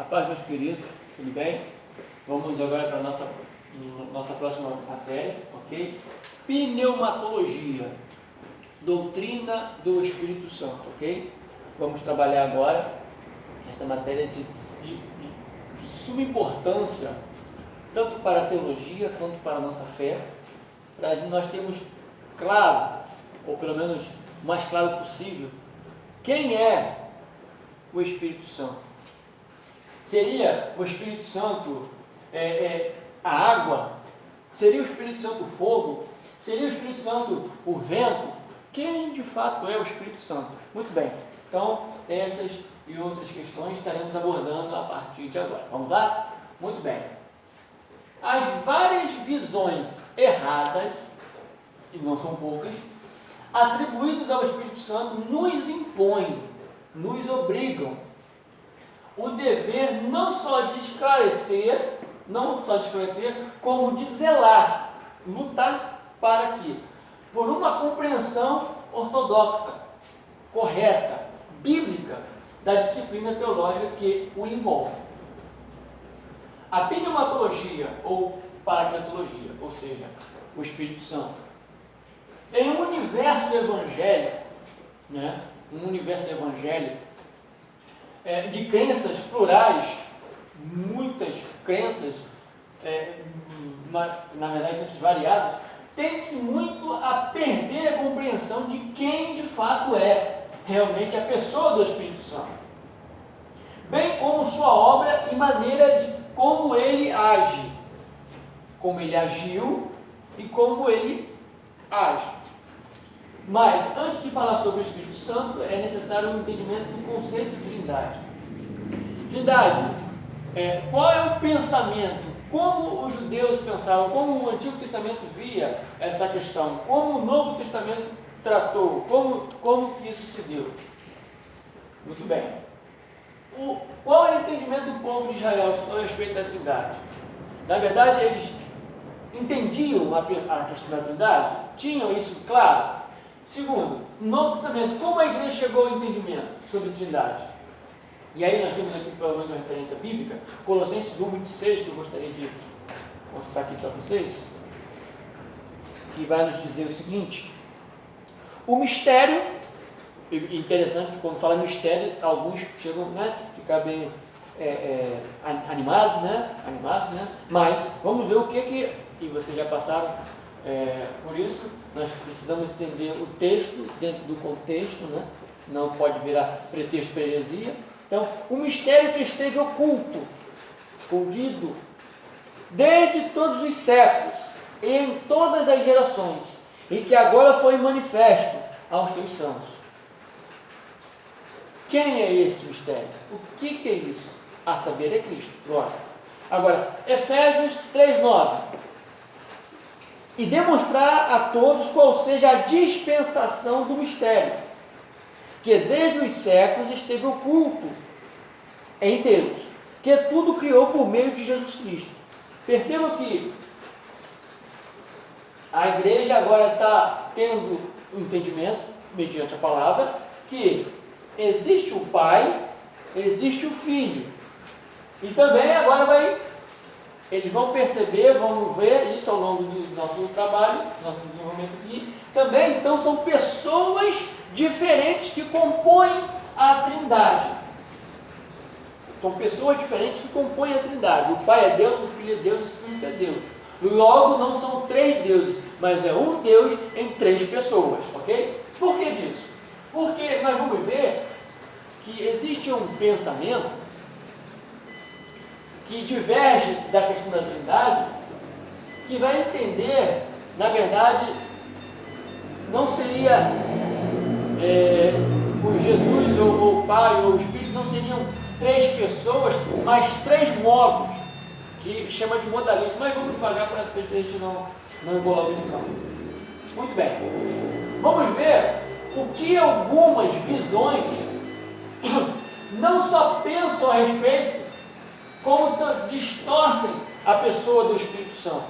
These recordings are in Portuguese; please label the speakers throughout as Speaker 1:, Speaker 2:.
Speaker 1: A paz, meus queridos, tudo bem? Vamos agora para a nossa próxima matéria, ok? Pneumatologia, doutrina do Espírito Santo, ok? Vamos trabalhar agora esta matéria de suma importância, tanto para a teologia quanto para a nossa fé, para nós termos claro, ou pelo menos o mais claro possível, quem é o Espírito Santo. Seria o Espírito Santo a água? Seria o Espírito Santo o fogo? Seria o Espírito Santo o vento? Quem de fato é o Espírito Santo? Muito bem, então essas e outras questões estaremos abordando a partir de agora. Vamos lá? Muito bem. As várias visões erradas, e não são poucas, atribuídas ao Espírito Santo nos impõem, nos obrigam o dever não só de esclarecer, como de zelar, lutar para que, por uma compreensão ortodoxa, correta, bíblica, da disciplina teológica que o envolve. A pneumatologia ou paracletologia, ou seja, o Espírito Santo, em um universo evangélico, de crenças plurais, muitas crenças, na verdade crenças variadas, tende-se muito a perder a compreensão de quem de fato é realmente a pessoa do Espírito Santo, bem como sua obra e maneira de como ele age, como ele agiu e como ele age. Mas, antes de falar sobre o Espírito Santo, é necessário um entendimento do conceito de Trindade. Trindade, qual é o pensamento? Como os judeus pensavam? Como o Antigo Testamento via essa questão? Como o Novo Testamento tratou? Como que isso se deu? Muito bem. Qual é o entendimento do povo de Israel a respeito da Trindade? Na verdade, eles entendiam a questão da Trindade? Tinham isso claro? Segundo, no Novo Testamento, como a igreja chegou ao entendimento sobre Trindade? E aí nós temos aqui pelo menos uma referência bíblica, Colossenses 1:26, que eu gostaria de mostrar aqui para vocês, que vai nos dizer o seguinte: o mistério, interessante que quando fala mistério, alguns chegam a ficar bem animados, mas vamos ver o que e vocês já passaram por isso, nós precisamos entender o texto dentro do contexto, senão pode virar pretexto para heresia. Então, o mistério que esteve oculto, escondido, desde todos os séculos, em todas as gerações, e que agora foi manifesto aos seus santos. Quem é esse mistério? O que é isso? A saber, é Cristo. Lógico. Agora, Efésios 3:9. E demonstrar a todos qual seja a dispensação do mistério, que desde os séculos esteve oculto em Deus, que tudo criou por meio de Jesus Cristo. Percebam que a igreja agora está tendo um entendimento, mediante a palavra, que existe o Pai, existe o Filho, e também agora eles vão perceber, vamos ver isso ao longo do nosso trabalho, do nosso desenvolvimento aqui. Também, então, são pessoas diferentes que compõem a Trindade. São pessoas diferentes que compõem a Trindade. O Pai é Deus, o Filho é Deus, o Espírito é Deus. Logo, não são três deuses, mas é um Deus em três pessoas, ok? Por que disso? Porque nós vamos ver que existe um pensamento que diverge da questão da Trindade, que vai entender, na verdade, não seria o Jesus ou o Pai ou o Espírito, não seriam três pessoas, mas três modos, que chama de modalismo. Mas vamos devagar para a gente não embolar muito campo. Muito bem. Vamos ver o que algumas visões não só pensam a respeito, como distorcem a pessoa do Espírito Santo.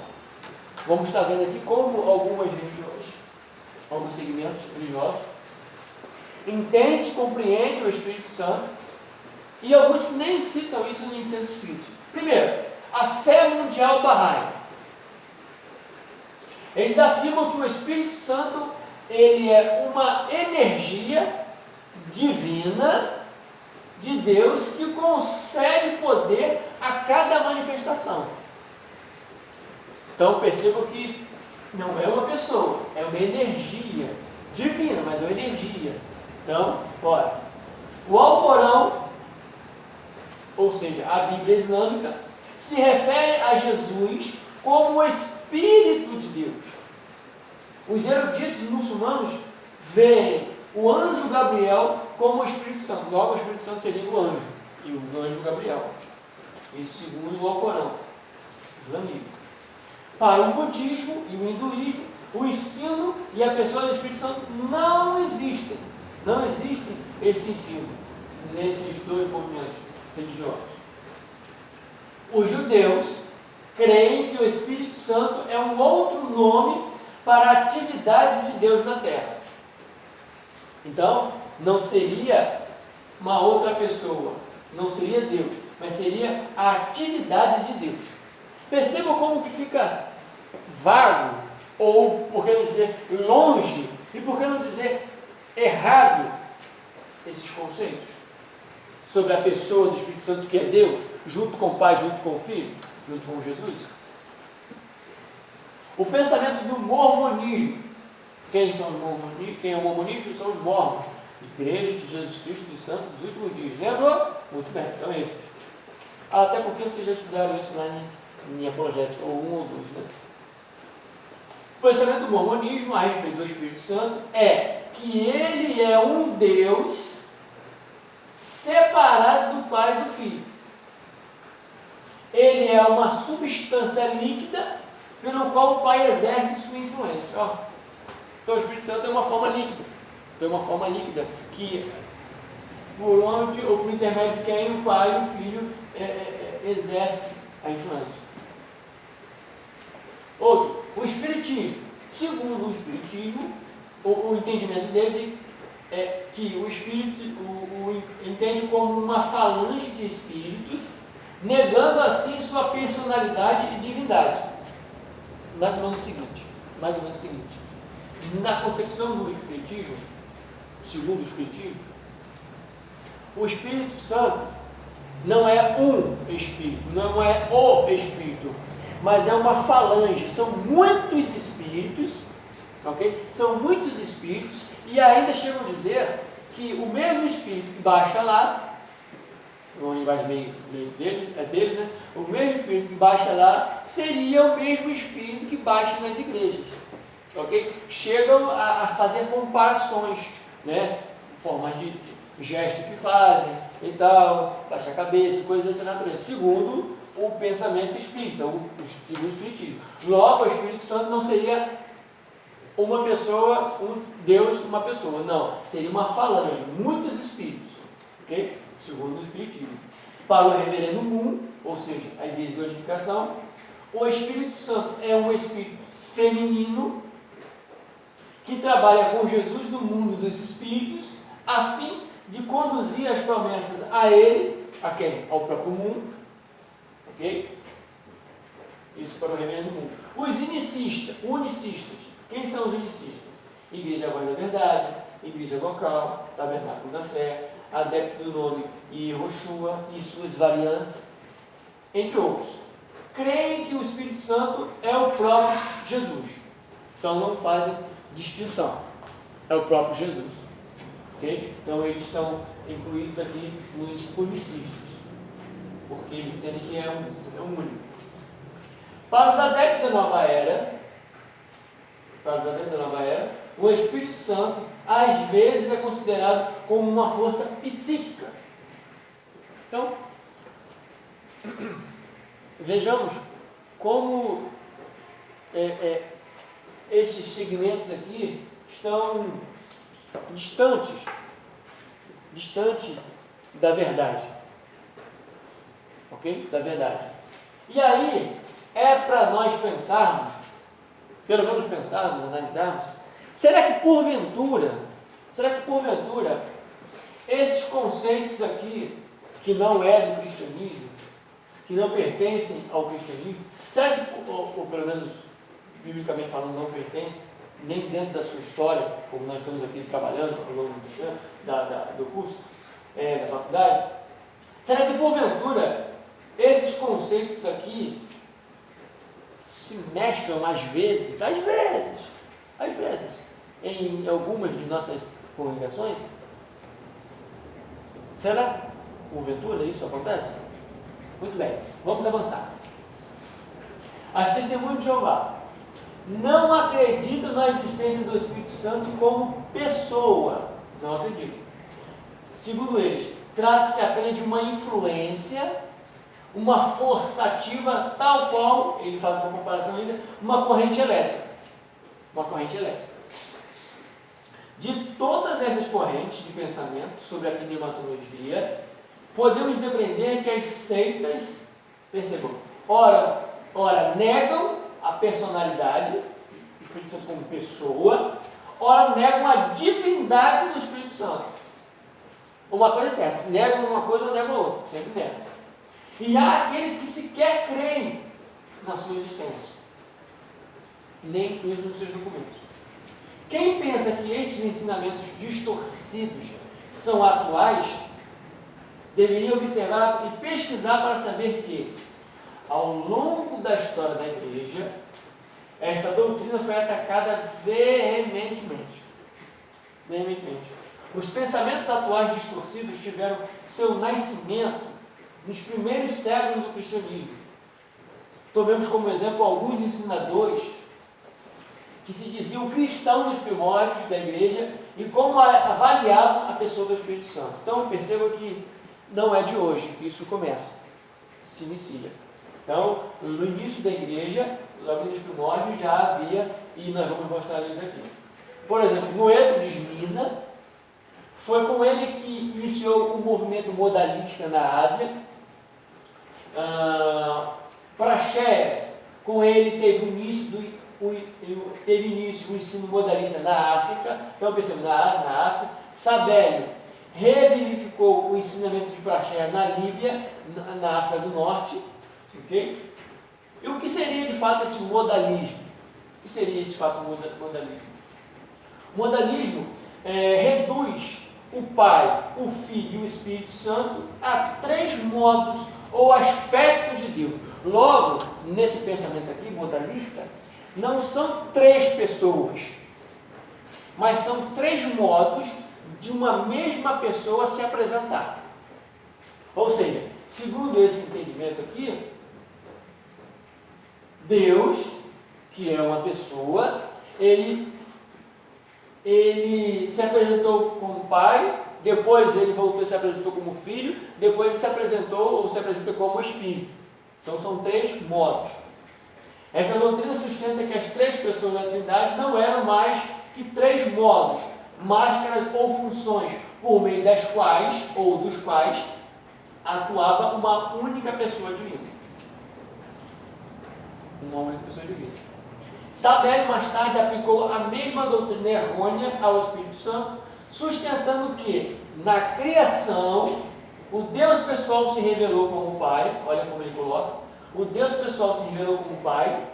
Speaker 1: Vamos estar vendo aqui como algumas religiões, alguns segmentos religiosos, entendem, compreendem o Espírito Santo e alguns que nem citam isso em seus escritos. Primeiro, a fé mundial Bahá'í. Eles afirmam que o Espírito Santo ele é uma energia divina de Deus que concede poder a cada manifestação. Então percebam que não é uma pessoa, é uma energia divina, mas é uma energia. Então, fora. O Alcorão, ou seja, a Bíblia Islâmica, se refere a Jesus como o Espírito de Deus. Os eruditos muçulmanos veem o anjo Gabriel como o Espírito Santo. Logo, o Espírito Santo seria o anjo, e o anjo Gabriel. Isso segundo o Alcorão, o islamismo. Para o budismo e o hinduísmo, o ensino e a pessoa do Espírito Santo não existem. Não existe esse ensino nesses dois movimentos religiosos. Os judeus creem que o Espírito Santo é um outro nome para a atividade de Deus na terra. Então, não seria uma outra pessoa, não seria Deus, mas seria a atividade de Deus. Percebam como que fica vago, ou por que não dizer longe, e por que não dizer errado esses conceitos sobre a pessoa do Espírito Santo que é Deus, junto com o Pai, junto com o Filho, junto com Jesus. O pensamento do mormonismo. Quem são os mormonistas? Quem é o mormonismo? São os mormons, Igreja de Jesus Cristo dos Santos dos Últimos Dias. Lembrou? Muito bem, então é isso. Até porque vocês já estudaram isso lá em minha apologética, ou um ou dois, né? O pensamento do mormonismo a respeito do Espírito Santo é que ele é um Deus separado do Pai e do Filho. Ele é uma substância líquida pelo qual o Pai exerce sua influência. Ó. Então o Espírito Santo é uma forma líquida. Então é uma forma líquida que, por onde ou por intermédio de quem o Pai e o Filho exerce a influência. Outro, o Espiritismo. Segundo o Espiritismo, o entendimento deles é que o Espírito entende como uma falange de espíritos, negando assim sua personalidade e divindade. Mais ou menos o seguinte, na concepção do Espiritismo, segundo o Espiritismo, o Espírito Santo não é um Espírito, não é o Espírito, mas é uma falange, são muitos espíritos, ok? São muitos espíritos, e ainda chegam a dizer que o mesmo Espírito que baixa lá, uma linguagem meio dele, né? O mesmo Espírito que baixa lá seria o mesmo Espírito que baixa nas igrejas, ok? Chegam a fazer comparações, né? Formas de gesto que fazem e tal, baixar a cabeça, coisas dessa natureza, segundo o pensamento espírita, segundo o Espiritismo. Logo, o Espírito Santo não seria uma pessoa, um Deus, uma pessoa, não, seria uma falange, muitos espíritos, ok? Segundo o Espiritismo. Para o Reverendo Moon, ou seja, a Igreja da Unificação, o Espírito Santo é um espírito feminino que trabalha com Jesus no mundo dos espíritos, a fim de conduzir as promessas a ele, a quem? Ao próprio mundo, ok? Isso para o Reverendo Moon. Os unicistas, quem são os unicistas? Igreja Voz da Verdade, Igreja Local, Tabernáculo da Fé, Adepto do Nome Yehoshua e suas variantes, entre outros. Creem que o Espírito Santo é o próprio Jesus. Então não fazem distinção. É o próprio Jesus. Okay? Então eles são incluídos aqui nos unicistas, porque eles entendem que é um único. Para os adeptos da nova era, o Espírito Santo às vezes é considerado como uma força psíquica. Então, vejamos como esses segmentos aqui estão distantes da verdade. Ok? Da verdade. E aí, é para nós pensarmos, pelo menos pensarmos, analisarmos, será que porventura, esses conceitos aqui que não é do cristianismo, que não pertencem ao cristianismo? Será que, ou pelo menos biblicamente falando, não pertence, nem dentro da sua história, como nós estamos aqui trabalhando ao longo do tempo, do curso, da faculdade? Será que, porventura, esses conceitos aqui se mesclam às vezes, em algumas de nossas congregações? Será, porventura, isso acontece? Muito bem, vamos avançar. As testemunhas de Jeová não acreditam na existência do Espírito Santo como pessoa. Não acreditam. Segundo eles, trata-se apenas de uma influência, uma força ativa, tal qual, ele faz uma comparação ainda, uma corrente elétrica. Uma corrente elétrica. De todas essas correntes de pensamento sobre a pneumatologia, podemos depreender que as seitas, percebam, ora negam a personalidade, o Espírito Santo como pessoa, ora negam a divindade do Espírito Santo. Uma coisa é certa, negam uma coisa ou negam outra, sempre negam. E há aqueles que sequer creem na sua existência, nem usam nos seus documentos. Quem pensa que estes ensinamentos distorcidos são atuais, deveria observar e pesquisar para saber que, ao longo da história da igreja, esta doutrina foi atacada veementemente. Os pensamentos atuais distorcidos tiveram seu nascimento nos primeiros séculos do cristianismo. Tomemos como exemplo alguns ensinadores que se diziam cristãos nos primórdios da igreja e como avaliavam a pessoa do Espírito Santo. Então perceba que não é de hoje que isso começa, se inicia. Então, no início da igreja, logo nos primórdios já havia, e nós vamos mostrar eles aqui. Por exemplo, Noeto de Esmirna, foi com ele que iniciou o movimento modalista na Ásia. Praxeas, com ele teve início o ensino modalista na África. Então, percebemos, na Ásia, na África. Sabélio revivificou o ensinamento de Praxeas na Líbia, na África do Norte. Okay? E o que seria de fato esse modalismo? O que seria de fato o modalismo? O modalismo reduz o Pai, o Filho e o Espírito Santo a 3 modos ou aspectos de Deus. Logo, nesse pensamento aqui, modalista, não são 3 pessoas, mas são 3 modos de uma mesma pessoa se apresentar. Ou seja, segundo esse entendimento aqui, Deus, que é uma pessoa, ele se apresentou como Pai, depois ele voltou e se apresentou como Filho, depois ele se apresenta como Espírito. Então são 3 modos. Esta doutrina sustenta que as 3 pessoas da Trindade não eram mais que 3 modos, máscaras ou funções, por meio das quais, ou dos quais, atuava uma única pessoa divina. Uma única pessoa divina. Sabélio mais tarde aplicou a mesma doutrina errônea ao Espírito Santo, sustentando que, na criação, o Deus pessoal se revelou como Pai, olha como ele coloca, o Deus pessoal se revelou como Pai,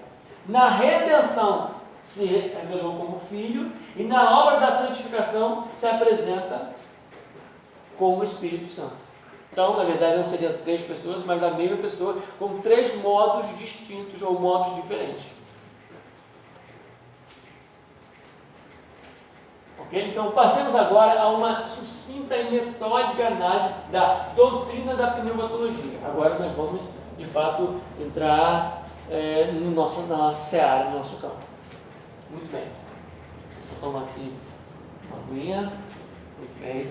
Speaker 1: na redenção se revelou como Filho, e na obra da santificação se apresenta como Espírito Santo. Então, na verdade, não seriam 3 pessoas, mas a mesma pessoa, com 3 modos distintos ou modos diferentes. Ok? Então, passemos agora a uma sucinta e metódica análise da doutrina da pneumatologia. Agora nós vamos, de fato, entrar na nossa seara, no nosso campo. Muito bem. Deixa eu tomar aqui uma aguinha. Muito bem.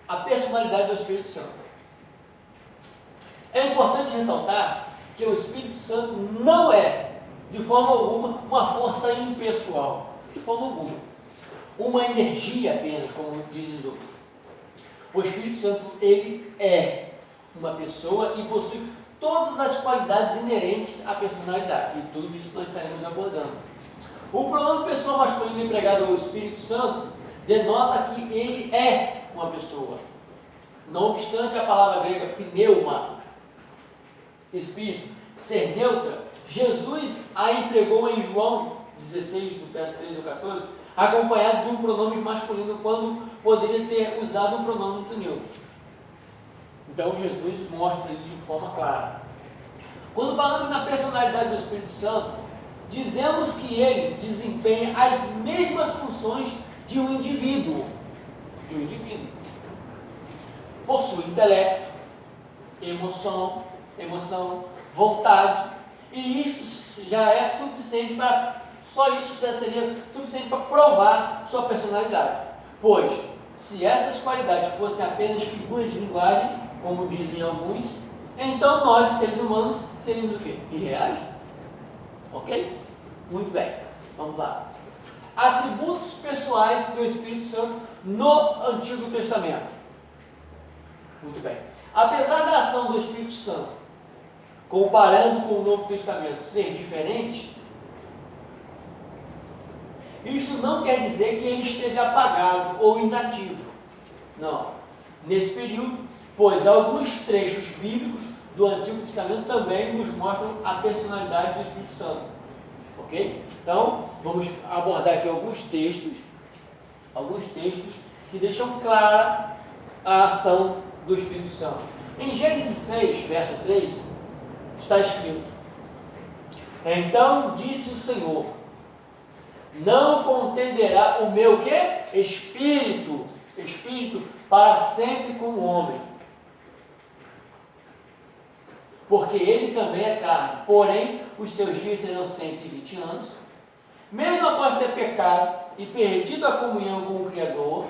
Speaker 1: A personalidade do Espírito Santo. É importante ressaltar que o Espírito Santo não é, de forma alguma, uma força impessoal. De forma alguma. Uma energia apenas, como dizem os outros. O Espírito Santo, ele é uma pessoa e possui todas as qualidades inerentes à personalidade. E tudo isso nós estaremos abordando. O pronome pessoa masculino empregado ao Espírito Santo denota que ele é uma pessoa. Não obstante a palavra grega pneuma, espírito, ser neutra, Jesus a empregou em João 16, do verso 13 ao 14, acompanhado de um pronome masculino, quando poderia ter usado um pronome neutro. Então Jesus mostra isso de forma clara. Quando falamos na personalidade do Espírito Santo, dizemos que ele desempenha as mesmas funções de um indivíduo. Possui intelecto, emoção, vontade, e isso já é suficiente só isso já seria suficiente para provar sua personalidade. Pois, se essas qualidades fossem apenas figuras de linguagem, como dizem alguns, então nós, seres humanos, seríamos o quê? Irreais? Ok? Muito bem, vamos lá. Atributos pessoais do Espírito Santo no Antigo Testamento. Muito bem. Apesar da ação do Espírito Santo, comparando com o Novo Testamento, ser diferente, isso não quer dizer que ele esteja apagado ou inativo. Não. Nesse período, pois alguns trechos bíblicos do Antigo Testamento também nos mostram a personalidade do Espírito Santo. Ok? Então, vamos abordar aqui alguns textos que deixam clara a ação do Espírito Santo. Em Gênesis 6, verso 3, está escrito: então disse o Senhor, não contenderá o meu quê? Espírito para sempre com o homem, porque ele também é carne, porém os seus dias serão 120 anos. Mesmo após ter pecado e perdido a comunhão com o Criador,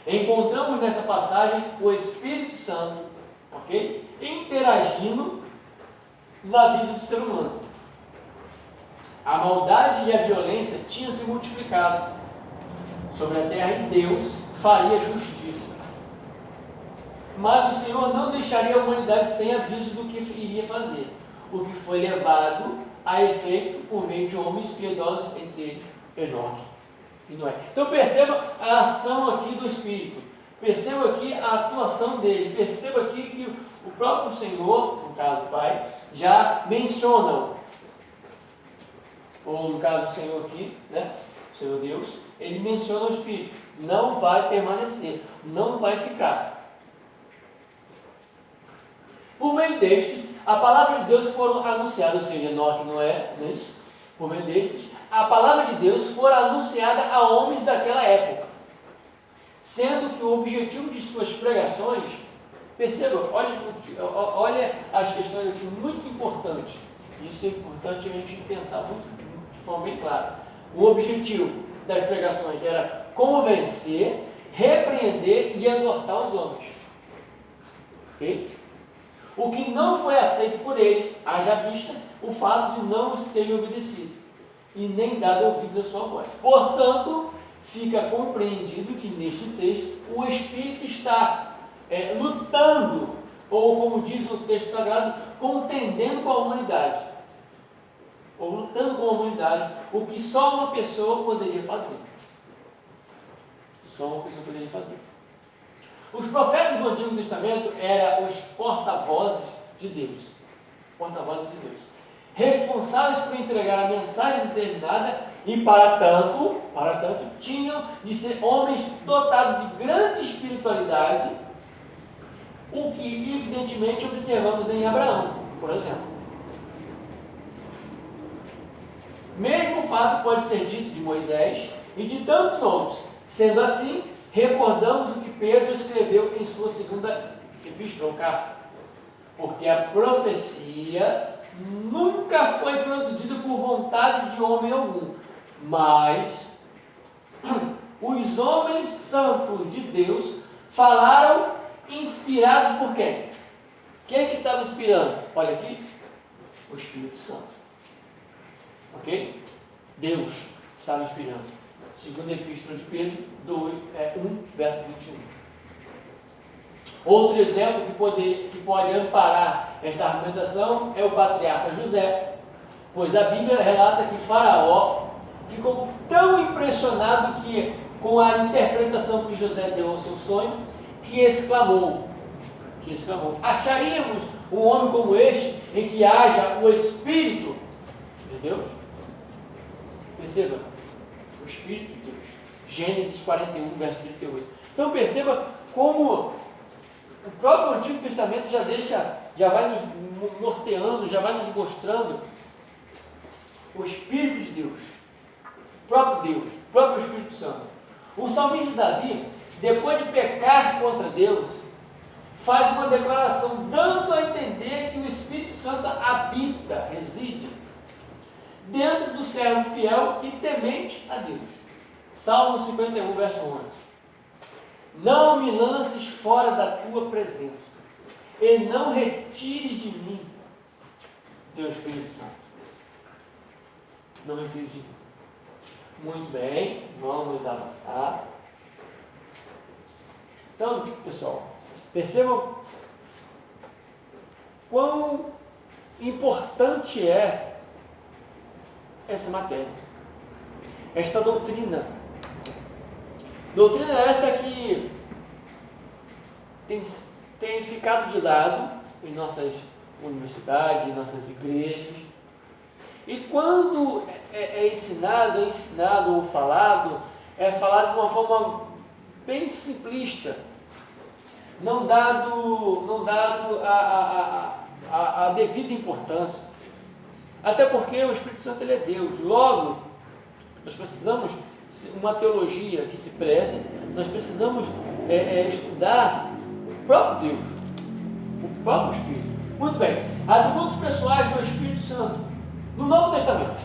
Speaker 1: encontramos nesta passagem o Espírito Santo, ok? Interagindo na vida do ser humano. A maldade e a violência tinham se multiplicado sobre a terra e Deus faria justiça. Mas o Senhor não deixaria a humanidade sem aviso do que iria fazer, o que foi levado a efeito por meio de homens piedosos, entre eles Enoque e Noé. Então perceba a ação aqui do Espírito, perceba aqui a atuação dele, perceba aqui que o próprio Senhor, no caso o Pai, já menciona, ou no caso o Senhor aqui, né, o Senhor Deus, ele menciona o Espírito, não vai permanecer, não vai ficar. Por meio destes, a palavra de Deus foram anunciada, ou seja, Enoque, Noé, não é isso? Por meio destes, a palavra de Deus foi anunciada a homens daquela época, sendo que o objetivo de suas pregações, perceba, olha as questões aqui muito importantes, isso é importante a gente pensar muito, de forma bem clara. O objetivo das pregações era convencer, repreender e exortar os homens. Ok? O que não foi aceito por eles, haja vista o fato de não os terem obedecido e nem dado ouvidos à sua voz. Portanto, fica compreendido que neste texto o Espírito está lutando, ou como diz o texto sagrado, contendendo com a humanidade, ou lutando com a humanidade, o que só uma pessoa poderia fazer. Só uma pessoa poderia fazer. Os profetas do Antigo Testamento eram os porta-vozes de Deus. Porta-vozes de Deus. Responsáveis por entregar a mensagem determinada e, para tanto, tinham de ser homens dotados de grande espiritualidade, o que evidentemente observamos em Abraão, por exemplo. Mesmo fato pode ser dito de Moisés e de tantos outros. Sendo assim, recordamos o que Pedro escreveu em sua segunda epístola, ou carta. Porque a profecia nunca foi produzida por vontade de homem algum, mas os homens santos de Deus falaram inspirados por quem? Quem é que estava inspirando? Olha aqui, o Espírito Santo. Ok? Deus estava inspirando. Segunda epístola de Pedro 1, verso 21. Outro exemplo que pode amparar esta argumentação é o patriarca José, pois a Bíblia relata que Faraó ficou tão impressionado com a interpretação que José deu ao seu sonho, que exclamou, acharíamos um homem como este, em que haja o Espírito de Deus? Perceba, o Espírito de Deus. Gênesis 41, verso 38. Então perceba como o próprio Antigo Testamento já vai nos norteando, já vai nos mostrando o Espírito de Deus, o próprio Espírito Santo. O salmista Davi, depois de pecar contra Deus, faz uma declaração dando a entender que o Espírito Santo habita, reside dentro do servo fiel e temente a Deus. Salmo 51, verso 11. Não me lances fora da tua presença, e não retires de mim teu Espírito Santo. Não retires de mim. Muito bem, vamos avançar. Então, pessoal, percebam quão importante é essa matéria, esta doutrina. Doutrina esta que tem ficado de lado em nossas universidades, em nossas igrejas. E quando é ensinado ou falado, é falado de uma forma bem simplista, não dado a devida importância. Até porque o Espírito Santo ele é Deus. Logo, nós precisamos uma teologia que se preze, nós precisamos estudar o próprio Deus, o próprio Espírito. Muito bem, atributos pessoais do Espírito Santo no Novo Testamento.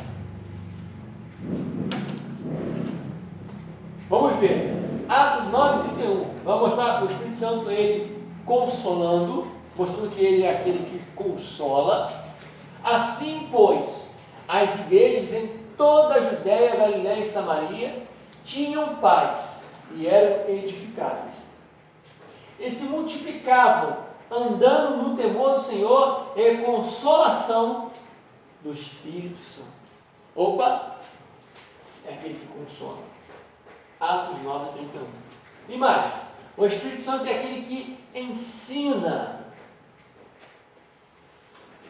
Speaker 1: Vamos ver, Atos 9:31, vai mostrar o Espírito Santo ele consolando, mostrando que ele é aquele que consola. Assim, pois, as igrejas em toda a Judéia, Galiléia e Samaria tinham paz e eram edificadas. E se multiplicavam, andando no temor do Senhor e consolação do Espírito Santo. Opa! É aquele que consola. Atos 9:31. E mais, o Espírito Santo é aquele que ensina.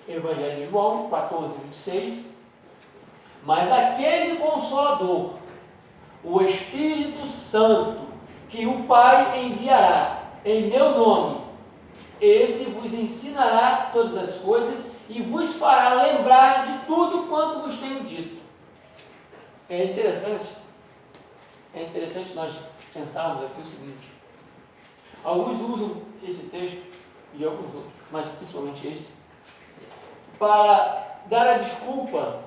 Speaker 1: Evangelho de João 14:26. Mas aquele Consolador, o Espírito Santo, que o Pai enviará em meu nome, esse vos ensinará todas as coisas e vos fará lembrar de tudo quanto vos tenho dito. É interessante nós pensarmos aqui o seguinte: alguns usam esse texto e alguns outros, mas principalmente esse, para dar a desculpa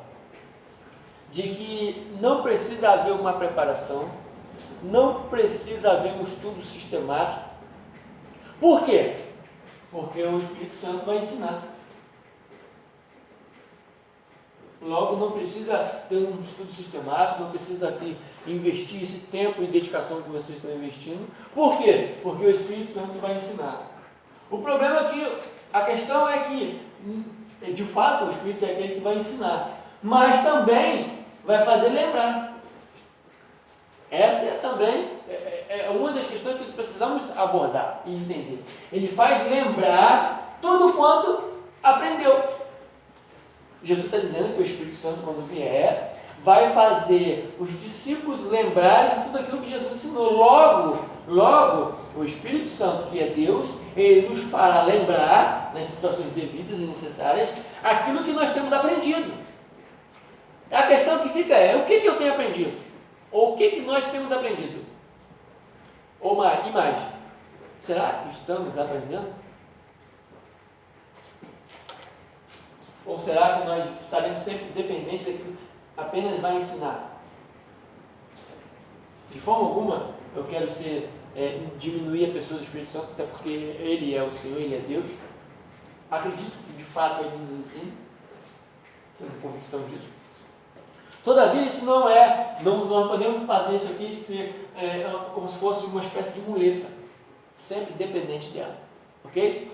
Speaker 1: de que não precisa haver uma preparação, não precisa haver um estudo sistemático. Por quê? Porque o Espírito Santo vai ensinar. Logo, não precisa ter um estudo sistemático, não precisa aqui investir esse tempo e dedicação que vocês estão investindo. Por quê? Porque o Espírito Santo vai ensinar. O problema é que, a questão é que, de fato, o Espírito é aquele que vai ensinar, mas também vai fazer lembrar. Essa é também uma das questões que precisamos abordar e entender. Ele faz lembrar tudo quanto aprendeu. Jesus está dizendo que o Espírito Santo, quando vier, vai fazer os discípulos lembrarem de tudo aquilo que Jesus ensinou. Logo, o Espírito Santo, que é Deus, ele nos fará lembrar, nas situações devidas e necessárias, aquilo que nós temos aprendido. A questão que fica é: o que eu tenho aprendido? Ou o que nós temos aprendido? E mais, será que estamos aprendendo? Ou será que nós estaremos sempre dependentes daquilo que apenas vai ensinar? De forma alguma, eu quero diminuir a pessoa do Espírito Santo, até porque Ele é o Senhor, Ele é Deus. Acredito que de fato Ele nos ensina, tenho convicção disso. Todavia, isso não podemos fazer isso aqui ser como se fosse uma espécie de muleta, sempre dependente dela, ok?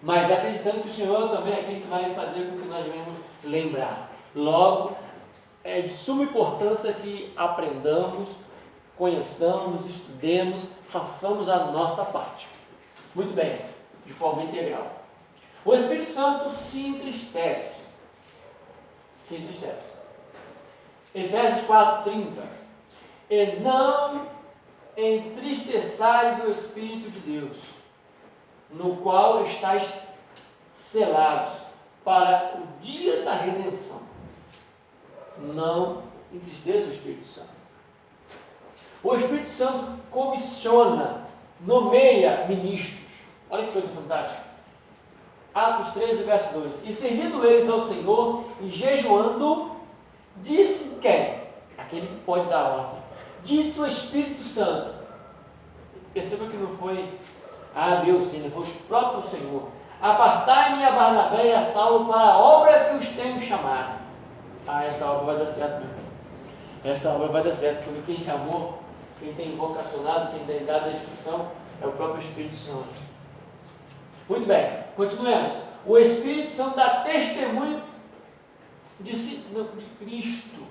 Speaker 1: Mas acreditando que o Senhor também é aquele que vai fazer com que nós venhamos lembrar. Logo, é de suma importância que aprendamos, conheçamos, estudemos, façamos a nossa parte. Muito bem, de forma integral. O Espírito Santo se entristece. Se entristece. Efésios 4:30. E não entristeçais o Espírito de Deus, no qual estáis selados para o dia da redenção. Não entristeça o Espírito Santo. O Espírito Santo comissiona, nomeia ministros. Olha que coisa fantástica. Atos 13, verso 2. E servindo eles ao Senhor e jejuando, disse quem? Aquele que pode dar ordem. Disse o Espírito Santo. Perceba que não foi Deus, sim, foi o próprio Senhor. Apartai-me a Barnabé e a Saulo para a obra que os tenho chamado. Essa obra vai dar certo mesmo. Essa obra vai dar certo, porque quem chamou, quem tem vocacionado, quem tem dado a instrução, é o próprio Espírito Santo. Muito bem, continuemos. O Espírito Santo dá testemunho de Cristo.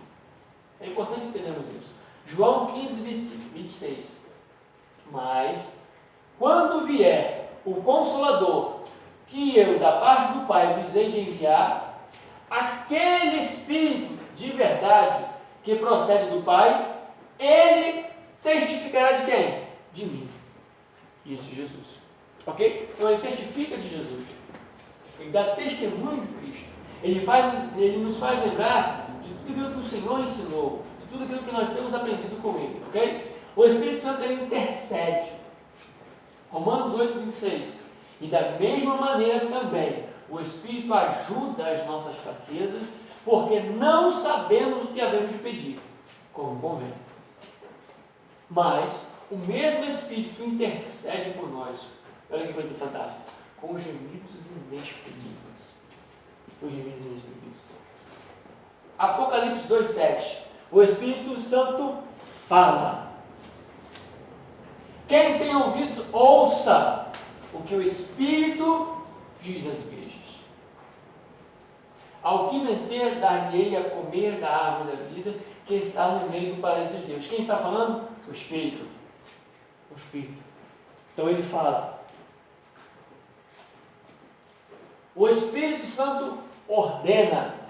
Speaker 1: É importante entendermos isso. João 15, 26. Mas, quando vier o Consolador, que eu, da parte do Pai, vos hei de enviar, aquele Espírito de verdade que procede do Pai, ele testificará de quem? De mim, disse Jesus. Ok? Então ele testifica de Jesus. Ele dá testemunho de Cristo. Ele nos faz lembrar de tudo aquilo que o Senhor ensinou, de tudo aquilo que nós temos aprendido com Ele. Ok? O Espírito Santo, ele intercede. Romanos 8, 26. E da mesma maneira também, o Espírito ajuda as nossas fraquezas, porque não sabemos o que havemos de pedir, como convém. Mas o mesmo Espírito intercede por nós. Olha que coisa fantástica. Com gemidos inexprimíveis. Com gemidos inexprimíveis. Apocalipse 2:7. O Espírito Santo fala. Quem tem ouvidos, ouça o que o Espírito diz às igrejas. Ao que vencer, dar-lhe-ei a comer da árvore da vida, que está no meio do paraíso de Deus. Quem está falando? O Espírito. O Espírito. Então ele fala. O Espírito Santo ordena.